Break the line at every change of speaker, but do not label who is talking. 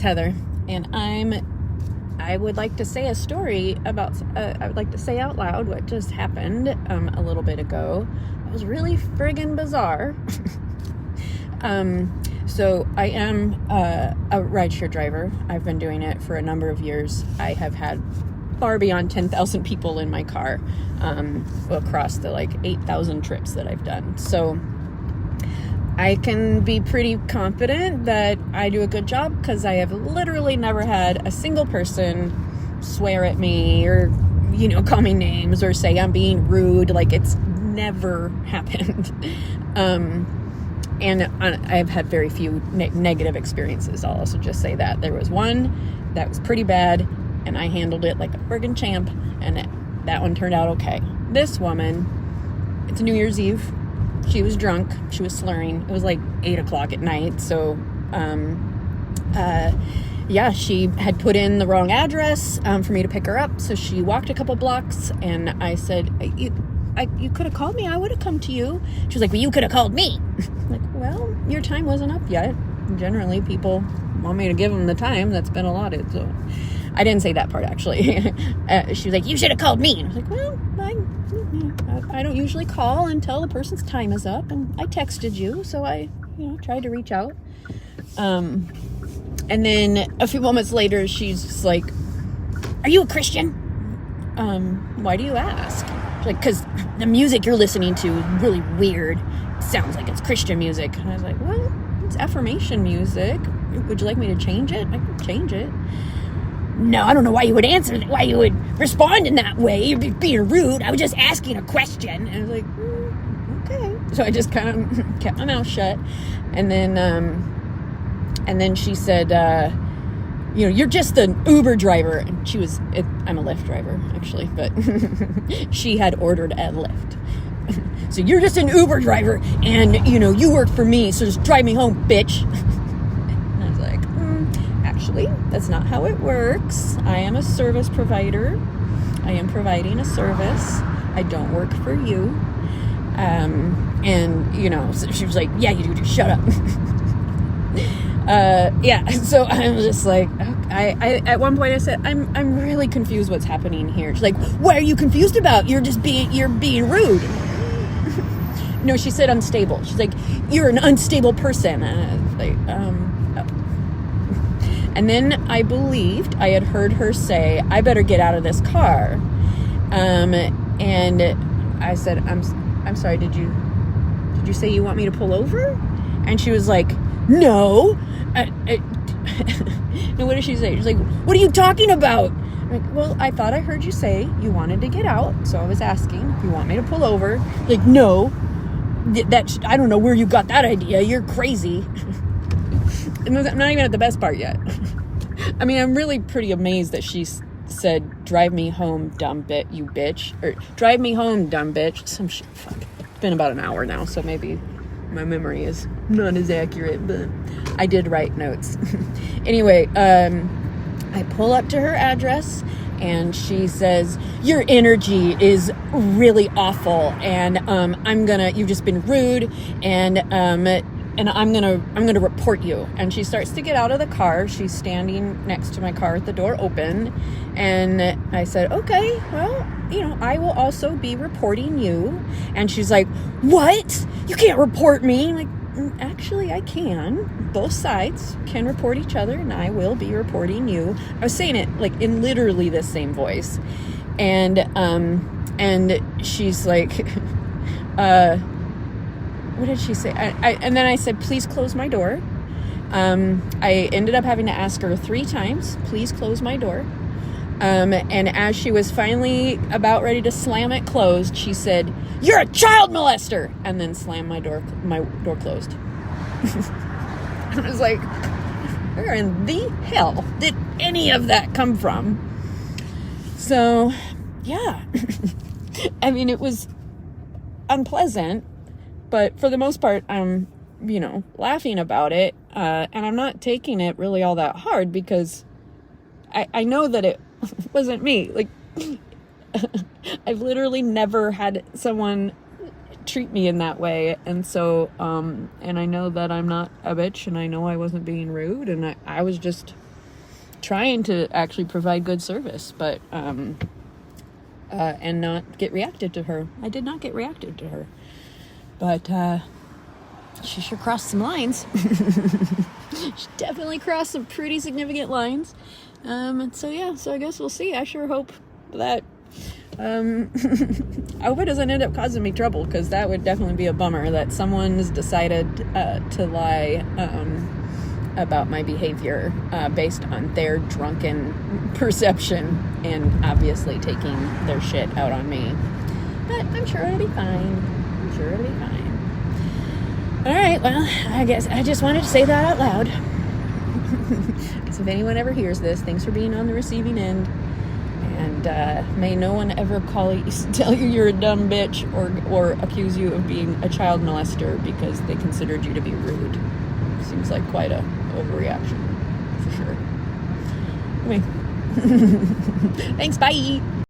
Heather, and I would like to say a story about, I would like to say out loud what just happened a little bit ago. It was really friggin' bizarre. So I am a rideshare driver. I've been doing it for a number of years. I have had far beyond 10,000 people in my car across the 8,000 trips that I've done. So I can be pretty confident that I do a good job because I have literally never had a single person swear at me or, call me names or say I'm being rude. It's never happened. And I've had very few negative experiences. I'll also just say that. There was one that was pretty bad, and I handled it like a friggin' champ, and that one turned out okay. This woman, it's New Year's Eve. She was drunk. She was slurring. It was 8 o'clock at night. So, she had put in the wrong address for me to pick her up. So she walked a couple blocks, and I said, you could have called me. I would have come to you. She was like, well, you could have called me. Well, your time wasn't up yet. Generally, people want me to give them the time that's been allotted. So I didn't say that part, actually. She was like, you should have called me. And I was like, well, I don't usually call until the person's time is up. And I texted you, so I tried to reach out. And then a few moments later, she's just like, are you a Christian? Why do you ask? Because the music you're listening to is really weird. It sounds like it's Christian music. And I was like, well, it's affirmation music. Would you like me to change it? I can change it. No, I don't know why you would answer that, why you would respond in that way. You're being rude. I was just asking a question. And I was like, okay. So I just kind of kept my mouth shut. And then she said, you're just an Uber driver. And I'm a Lyft driver, actually, but she had ordered a Lyft. So you're just an Uber driver, and, you work for me, so just drive me home, bitch. And I was like, actually, that's not how it works. I am a service provider. I am providing a service. I don't work for you. So she was like, yeah, you do, just shut up. So I was just like, I at one point I said, I'm really confused what's happening here. She's like, what are you confused about? You're being rude. No, she said unstable. She's like, you're an unstable person. And I was like, oh. And then I believed I had heard her say, I better get out of this car. And I said, I'm sorry, did you say you want me to pull over? And she was like, no. And what did she say? She's like, what are you talking about? I'm like, well, I thought I heard you say you wanted to get out, so I was asking if you want me to pull over. Like, no. I don't know where you got that idea. You're crazy. I'm not even at the best part yet. I mean, I'm really pretty amazed that she said, drive me home, dumb you bitch. Or, drive me home, dumb bitch. Some shit. Fuck. It's been about an hour now, so maybe my memory is not as accurate, but I did write notes. Anyway, I pull up to her address, and she says, your energy is really awful, and you've just been rude, and I'm gonna report you. And she starts to get out of the car. She's standing next to my car with the door open, and I said, okay, well, I will also be reporting you. And she's like, what? You can't report me. I'm like, actually, I can. Both sides can report each other, and I will be reporting you. I was saying it in literally the same voice. And she's like, what did she say? And then I said, please close my door. I ended up having to ask her 3 times, please close my door. And as she was finally about ready to slam it closed, she said, you're a child molester, and then slammed my door closed. I was like, where in the hell did any of that come from? So, yeah. I mean, it was unpleasant, but for the most part, I'm, laughing about it, and I'm not taking it really all that hard because I know that it wasn't me. I've literally never had someone treat me in that way, and so and I know that I'm not a bitch, and I know I wasn't being rude, and I was just trying to actually provide good service, but and not get reactive to her. I did not get reactive to her, but she sure crossed some lines. She definitely crossed some pretty significant lines. So I guess we'll see. I sure hope that I hope it doesn't end up causing me trouble, because that would definitely be a bummer that someone's decided to lie about my behavior based on their drunken perception and obviously taking their shit out on me. But I'm sure it'll be fine. All right, well, I guess I just wanted to say that out loud. Because if anyone ever hears this, thanks for being on the receiving end. And may no one ever tell you you're a dumb bitch or accuse you of being a child molester because they considered you to be rude. Seems like quite a overreaction, for sure. Anyway. Thanks, bye!